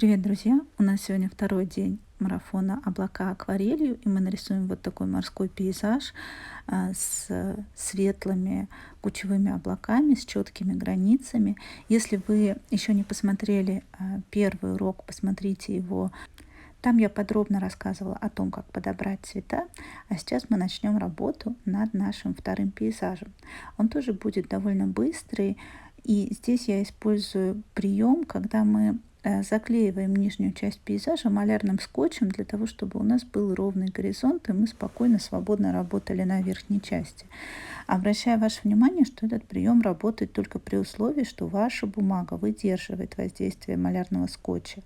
Привет, друзья! У нас сегодня второй день марафона «Облака акварелью», и мы нарисуем вот такой морской пейзаж с светлыми кучевыми облаками, с четкими границами. Если вы еще не посмотрели первый урок, посмотрите его. Там я подробно рассказывала о том, как подобрать цвета, а сейчас мы начнем работу над нашим вторым пейзажем. Он тоже будет довольно быстрый, и здесь я использую прием, когда мы заклеиваем нижнюю часть пейзажа малярным скотчем для того, чтобы у нас был ровный горизонт, и мы спокойно, свободно работали на верхней части. Обращаю ваше внимание, что этот прием работает только при условии, что ваша бумага выдерживает воздействие малярного скотча.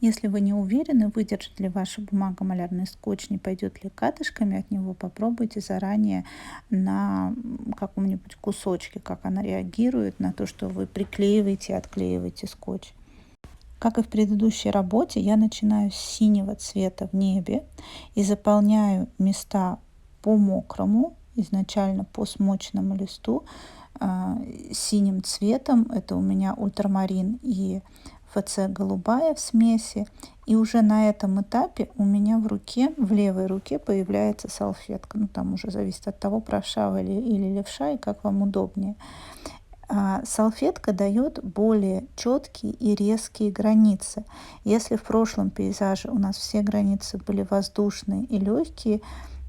Если вы не уверены, выдержит ли ваша бумага малярный скотч, не пойдет ли катышками от него, попробуйте заранее на каком-нибудь кусочке, как она реагирует на то, что вы приклеиваете и отклеиваете скотч. Как и в предыдущей работе, я начинаю с синего цвета в небе и заполняю места по мокрому, изначально по смоченному листу, синим цветом. Это у меня ультрамарин и ФЦ голубая в смеси. И уже на этом этапе у меня в руке, в левой руке появляется салфетка. Ну, там уже зависит от того, правша вы или левша, и как вам удобнее. Салфетка дает более четкие и резкие границы. Если в прошлом пейзаже у нас все границы были воздушные и легкие,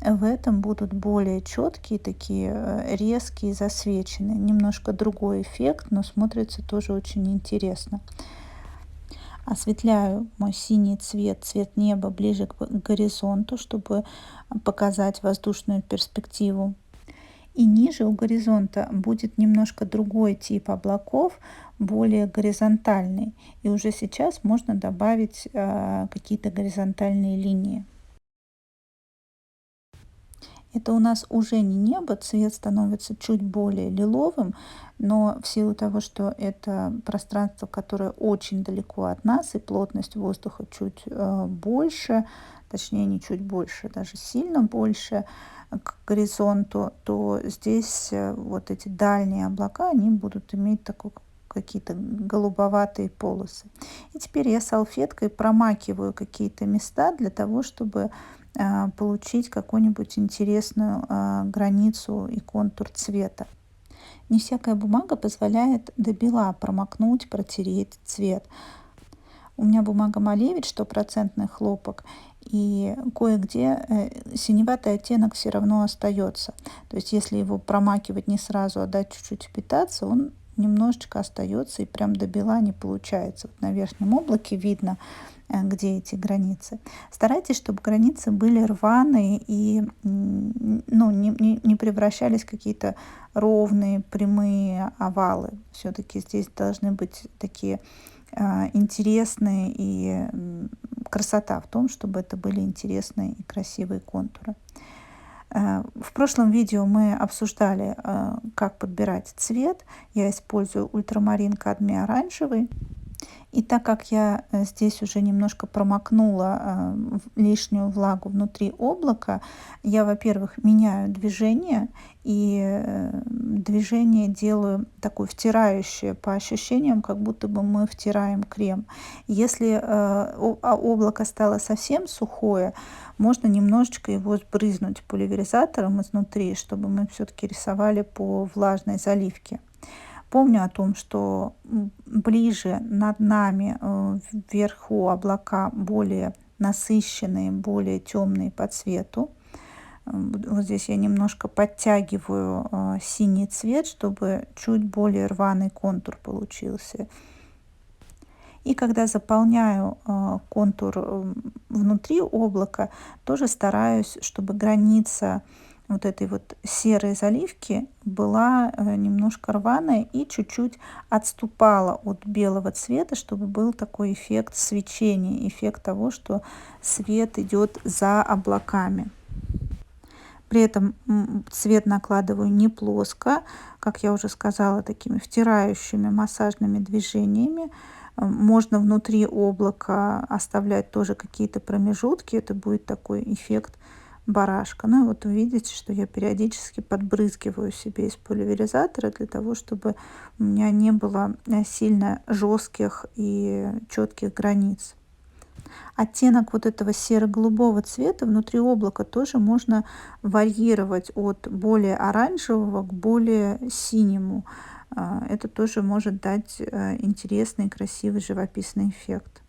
в этом будут более четкие, такие резкие, засвеченные. Немножко другой эффект, но смотрится тоже очень интересно. Осветляю мой синий цвет, цвет неба ближе к горизонту, чтобы показать воздушную перспективу. И ниже у горизонта будет немножко другой тип облаков, более горизонтальный. И уже сейчас можно добавить какие-то горизонтальные линии. Это у нас уже не небо, цвет становится чуть более лиловым, но в силу того, что это пространство, которое очень далеко от нас, и плотность воздуха чуть больше, точнее не чуть больше, даже сильно больше к горизонту, то здесь вот эти дальние облака, они будут иметь такой какие-то голубоватые полосы. И теперь я салфеткой промакиваю какие-то места для того, чтобы получить какую-нибудь интересную границу и контур цвета. Не всякая бумага позволяет до бела промокнуть, протереть цвет. У меня бумага Малевич, стопроцентный хлопок, и кое-где синеватый оттенок все равно остается. То есть если его промакивать не сразу, а дать чуть-чуть впитаться, он немножечко остается и прям до бела не получается. Вот на верхнем облаке видно, где эти границы. Старайтесь, чтобы границы были рваные и не превращались в какие-то ровные, прямые овалы. Все-таки здесь должны быть такие интересные, и красота в том, чтобы это были интересные и красивые контуры. В прошлом видео мы обсуждали, как подбирать цвет. Я использую ультрамарин кадмий оранжевый. И так как я здесь уже немножко промокнула лишнюю влагу внутри облака, я, во-первых, меняю движение, и движение делаю такое втирающее по ощущениям, как будто бы мы втираем крем. Если облако стало совсем сухое, можно немножечко его сбрызнуть пульверизатором изнутри, чтобы мы все-таки рисовали по влажной заливке. Помню о том, что ближе над нами, вверху облака более насыщенные, более темные по цвету. Вот здесь я немножко подтягиваю синий цвет, чтобы чуть более рваный контур получился. И когда заполняю контур внутри облака, тоже стараюсь, чтобы граница вот этой вот серой заливки была немножко рваная и чуть-чуть отступала от белого цвета, чтобы был такой эффект свечения, эффект того, что свет идет за облаками. При этом цвет накладываю не плоско, как я уже сказала, такими втирающими массажными движениями. Можно внутри облака оставлять тоже какие-то промежутки, это будет такой эффект барашка. Ну и вот вы видите, что я периодически подбрызгиваю себе из пульверизатора для того, чтобы у меня не было сильно жестких и четких границ. Оттенок вот этого серо-голубого цвета внутри облака тоже можно варьировать от более оранжевого к более синему. Это тоже может дать интересный, красивый, живописный эффект.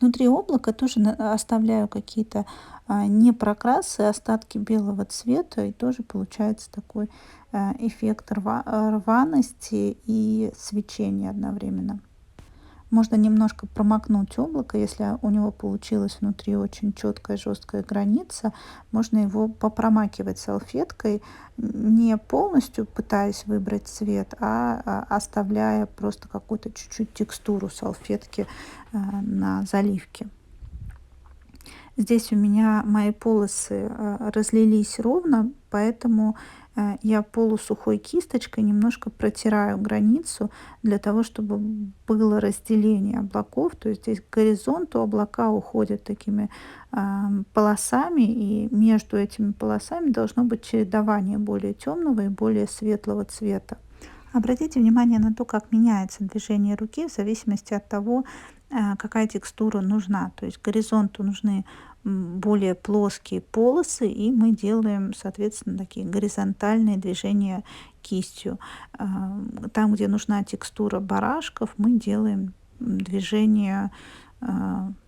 Внутри облака тоже оставляю какие-то непрокрасы, остатки белого цвета, и тоже получается такой эффект рваности и свечения одновременно. Можно немножко промокнуть облако, если у него получилась внутри очень четкая жесткая граница. Можно его попромакивать салфеткой, не полностью пытаясь выбрать цвет, оставляя просто какую-то чуть-чуть текстуру салфетки на заливке. Здесь у меня мои полосы разлились ровно, поэтому я полусухой кисточкой немножко протираю границу для того, чтобы было разделение облаков. То есть здесь к горизонту облака уходят такими полосами, и между этими полосами должно быть чередование более темного и более светлого цвета. Обратите внимание на то, как меняется движение руки в зависимости от того, какая текстура нужна. То есть горизонту нужны более плоские полосы, и мы делаем, соответственно, такие горизонтальные движения кистью. Там, где нужна текстура барашков, мы делаем движение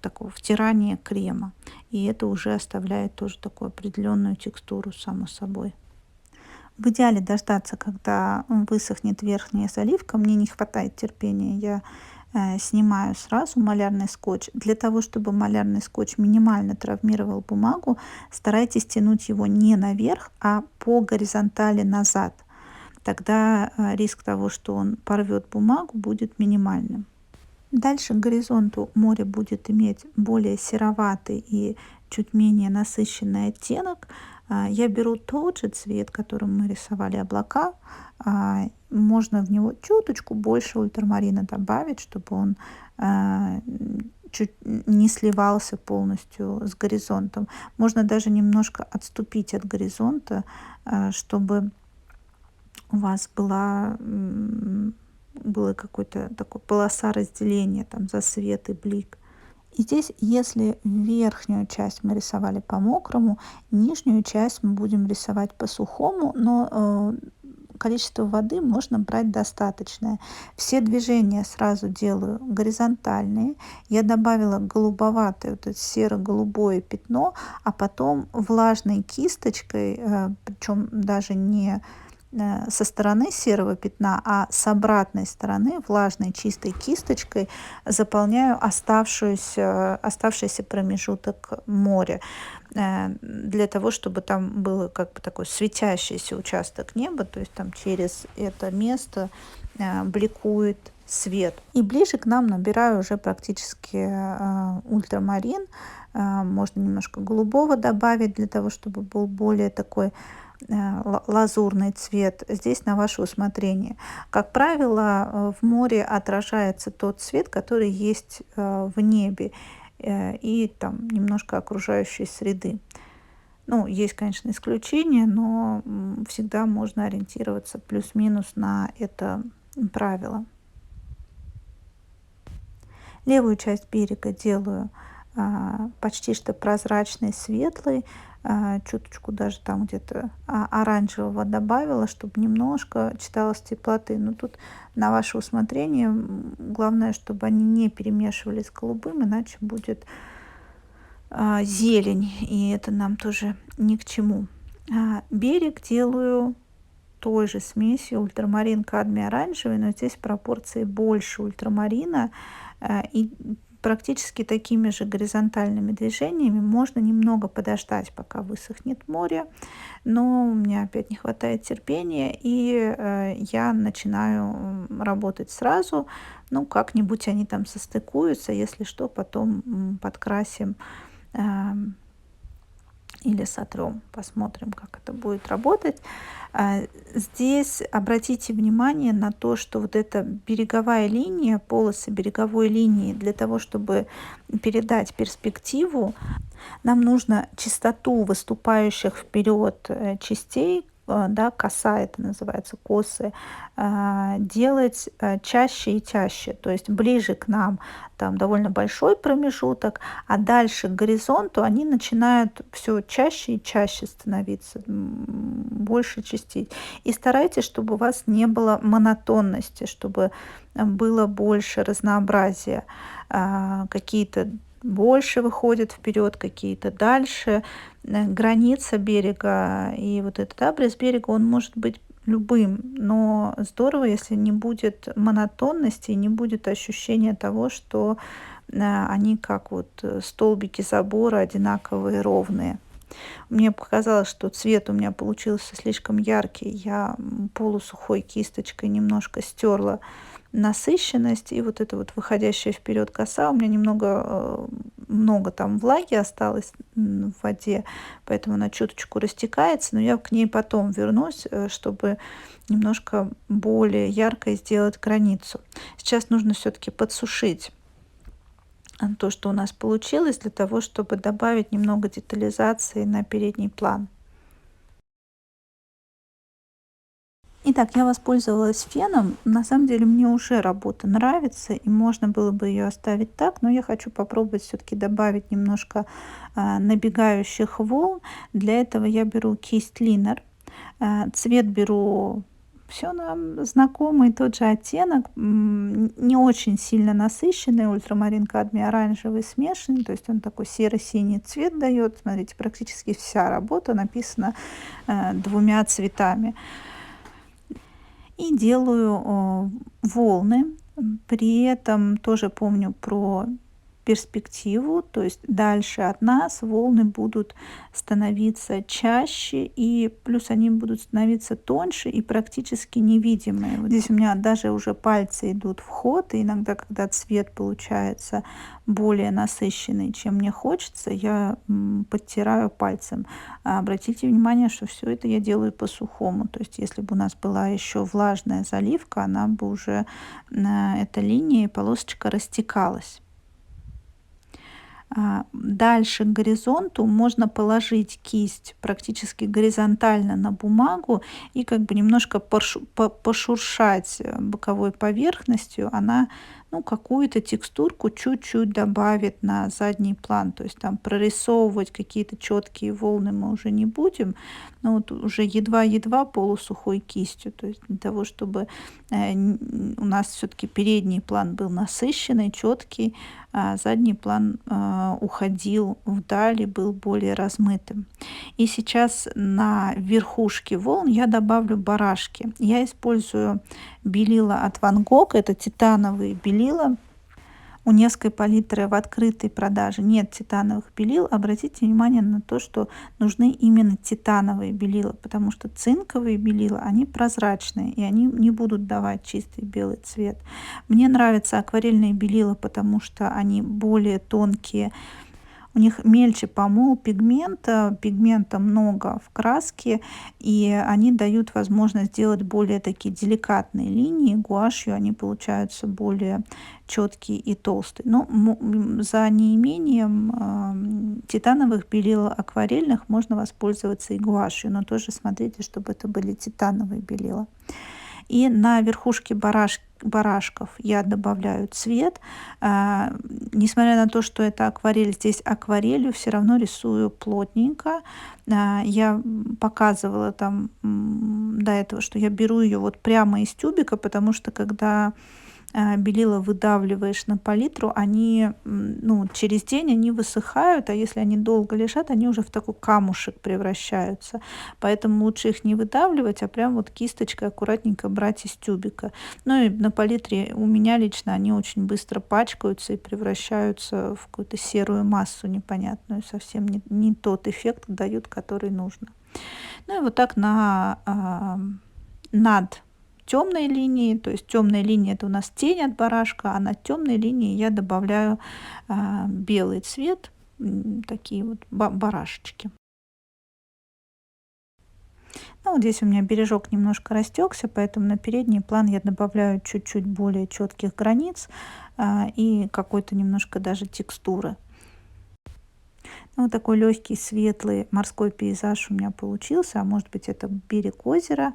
такого втирания крема. И это уже оставляет тоже такую определенную текстуру, само собой. В идеале дождаться, когда высохнет верхняя заливка. Мне не хватает терпения. Я снимаю сразу малярный скотч. Для того, чтобы малярный скотч минимально травмировал бумагу, старайтесь тянуть его не наверх, а по горизонтали назад. Тогда риск того, что он порвет бумагу, будет минимальным. Дальше к горизонту море будет иметь более сероватый и чуть менее насыщенный оттенок. Я беру тот же цвет, которым мы рисовали облака. Можно в него чуточку больше ультрамарина добавить, чтобы он чуть не сливался полностью с горизонтом. Можно даже немножко отступить от горизонта, чтобы у вас было какое-то такое полоса разделения, там засвет и блик. И здесь, если верхнюю часть мы рисовали по мокрому, нижнюю часть мы будем рисовать по сухому, но количество воды можно брать достаточное. Все движения сразу делаю горизонтальные. Я добавила голубоватое, вот это серо-голубое пятно, а потом влажной кисточкой, причем даже не со стороны серого пятна, а с обратной стороны влажной чистой кисточкой заполняю оставшийся промежуток моря, для того, чтобы там был как бы такой светящийся участок неба, то есть там через это место бликует свет. И ближе к нам набираю уже практически ультрамарин. Можно немножко голубого добавить для того, чтобы был более такой лазурный цвет. Здесь на ваше усмотрение. Как правило, в море отражается тот цвет, который есть в небе, и там немножко окружающей среды. Ну, есть, конечно, исключения, но всегда можно ориентироваться плюс-минус на это правило. Левую часть берега делаю почти что прозрачный, светлый, чуточку даже там где-то оранжевого добавила, чтобы немножко читалось теплоты. Но тут на ваше усмотрение. Главное, чтобы они не перемешивались с голубым, иначе будет зелень, и это нам тоже ни к чему. Берег делаю той же смесью ультрамарин, кадмий, оранжевый, но здесь пропорции больше ультрамарина, и практически такими же горизонтальными движениями можно немного подождать, пока высохнет море, но у меня опять не хватает терпения, и я начинаю работать сразу. Ну, как-нибудь они там состыкуются, если что, потом подкрасим или сотрем. Посмотрим, как это будет работать. Здесь обратите внимание на то, что вот эта береговая линия, полосы береговой линии, для того, чтобы передать перспективу, нам нужно частоту выступающих вперед частей, да, коса это называется, косы, делать чаще и чаще. То есть ближе к нам там довольно большой промежуток, а дальше к горизонту они начинают все чаще и чаще становиться, больше частей. И старайтесь, чтобы у вас не было монотонности, чтобы было больше разнообразия. Какие-то больше выходят вперед, какие-то дальше. Граница берега и вот этот абрис берега, он может быть любым, но здорово, если не будет монотонности, не будет ощущения того, что они как вот столбики забора одинаковые, ровные. Мне показалось, что цвет у меня получился слишком яркий. Я полусухой кисточкой немножко стерла насыщенность, и вот эта вот выходящая вперед коса, у меня немного много там влаги осталось в воде, поэтому она чуточку растекается, но я к ней потом вернусь, чтобы немножко более ярко сделать границу. Сейчас нужно все-таки подсушить то, что у нас получилось, для того, чтобы добавить немного детализации на передний план. Итак, я воспользовалась феном. На самом деле мне уже работа нравится, и можно было бы ее оставить так, но я хочу попробовать все-таки добавить немножко набегающих волн. Для этого я беру кисть линер. Цвет беру все нам знакомый, тот же оттенок, не очень сильно насыщенный, ультрамарин, кадмий, оранжевый смешанный, то есть он такой серо-синий цвет дает. Смотрите, практически вся работа написана двумя цветами. И делаю волны. При этом тоже помню про перспективу, то есть дальше от нас волны будут становиться чаще, и плюс они будут становиться тоньше и практически невидимые. Вот здесь у меня даже уже пальцы идут в ход, и иногда, когда цвет получается более насыщенный, чем мне хочется, я подтираю пальцем. Обратите внимание, что все это я делаю по сухому, то есть если бы у нас была еще влажная заливка, она бы уже, эта линия и полосочка растекалась. Дальше к горизонту можно положить кисть практически горизонтально на бумагу и как бы немножко пошуршать боковой поверхностью. Она, ну, какую-то текстурку чуть-чуть добавит на задний план. То есть там прорисовывать какие-то четкие волны мы уже не будем. Но вот уже едва-едва полусухой кистью. То есть для того, чтобы у нас все-таки передний план был насыщенный, четкий, а задний план уходил вдаль и был более размытым. И сейчас на верхушке волн я добавлю барашки. Я использую белила от Van Gogh, это титановые белила. У Невской палитры в открытой продаже нет титановых белил. Обратите внимание на то, что нужны именно титановые белила, потому что цинковые белила, они прозрачные, и они не будут давать чистый белый цвет. Мне нравятся акварельные белила, потому что они более тонкие, у них мельче помол пигмента много в краске, и они дают возможность сделать более такие деликатные линии. Гуашью они получаются более четкие и толстые. Но за неимением титановых белил акварельных можно воспользоваться и гуашью, но тоже смотрите, чтобы это были титановые белила. И на верхушке барашков я добавляю цвет. Несмотря на то, что это акварель, здесь акварелью все равно рисую плотненько. Я показывала там до этого, что я беру ее вот прямо из тюбика, потому что когда белила выдавливаешь на палитру, они, ну, через день они высыхают, а если они долго лежат, они уже в такой камушек превращаются. Поэтому лучше их не выдавливать, а прям вот кисточкой аккуратненько брать из тюбика. Ну и на палитре у меня лично они очень быстро пачкаются и превращаются в какую-то серую массу непонятную. Совсем не тот эффект дают, который нужно. Ну и вот так над темной линии, то есть темная линия это у нас тень от барашка, а над темной линией я добавляю белый цвет, такие вот барашечки. Ну, вот здесь у меня бережок немножко растекся, поэтому на передний план я добавляю чуть-чуть более четких границ и какой-то немножко даже текстуры. Ну, вот такой легкий, светлый морской пейзаж у меня получился, а может быть это берег озера.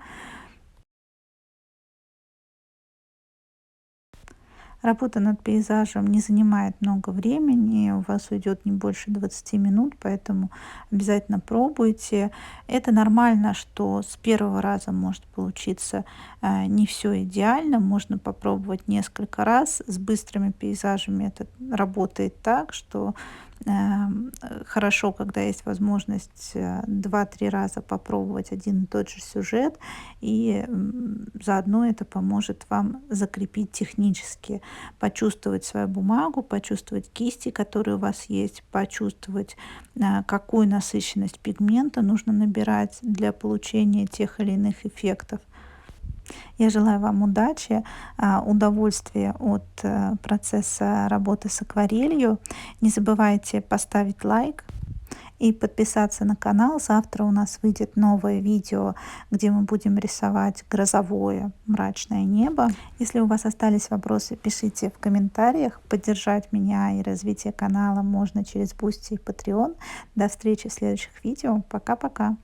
Работа над пейзажем не занимает много времени, у вас уйдет не больше 20 минут, поэтому обязательно пробуйте. Это нормально, что с первого раза может получиться не все идеально, можно попробовать несколько раз. С быстрыми пейзажами это работает так, что хорошо, когда есть возможность 2-3 раза попробовать один и тот же сюжет, и заодно это поможет вам закрепить технически, почувствовать свою бумагу, почувствовать кисти, которые у вас есть, почувствовать, какую насыщенность пигмента нужно набирать для получения тех или иных эффектов. Я желаю вам удачи, удовольствия от процесса работы с акварелью. Не забывайте поставить лайк и подписаться на канал. Завтра у нас выйдет новое видео, где мы будем рисовать грозовое мрачное небо. Если у вас остались вопросы, пишите в комментариях. Поддержать меня и развитие канала можно через Boosty и Patreon. До встречи в следующих видео. Пока-пока.